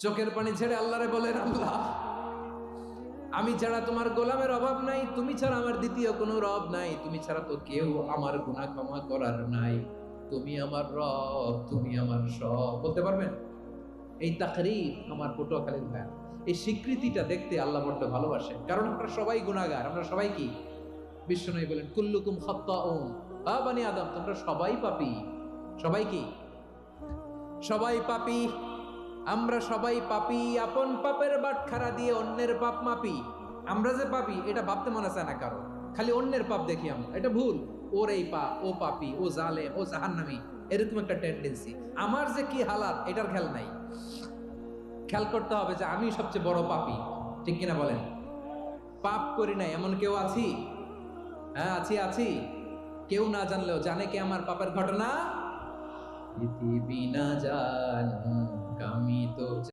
চোখের পানি ছেড়ে আল্লাহরে বলেন, আল্লাহ আমি ছাড়া তোমার গোলামের অভাব নাই, তুমি ছাড়া আমার দ্বিতীয় কোনো রব নাই, তুমি ছাড়া তো কেউ আমার গুনাহ ক্ষমা করার নাই, তুমি আমার রব, তুমি আমার সব। বলতে পারবেন? এই তাকরীর আমার পটুয়াখালীর ভাই, এই স্বীকৃতিটা দেখতে আল্লাহ বড্ড ভালোবাসেন, কারণ আমরা সবাই গুনাহগার। আমরা সবাই কি? বিশ্বনবী বলেন কুল্লুকুম খাত্তাউন, বানি আদম তোমরা সবাই পাপী। সবাই কি? সবাই পাপী। আমরা সবাই পাপী, আপন পাপের বাটখারা দিয়ে অন্যের পাপ মাপি। আমরা যে পাপী এটা ভাবতে মনে চায় না কারো, খালি অন্যের পাপ দেখি আমরা, এটা ভুল। ওর এই পাপ, ও পাপী, ও জালেম, ও জাহান্নামী, এরকম একটা টেন্ডেন্সি। আমার যে কি হালাত এটার খেয়াল নাই। খেয়াল করতে হবে যে আমি সবচেয়ে বড় পাপী, ঠিক কিনা বলেন? পাপ করি নাই এমন কেউ আছি? হ্যাঁ আছি, আছি। কেউ না জানলেও জানে কে আমার পাপের ঘটনা? পৃথিবী না জানুক আমি তো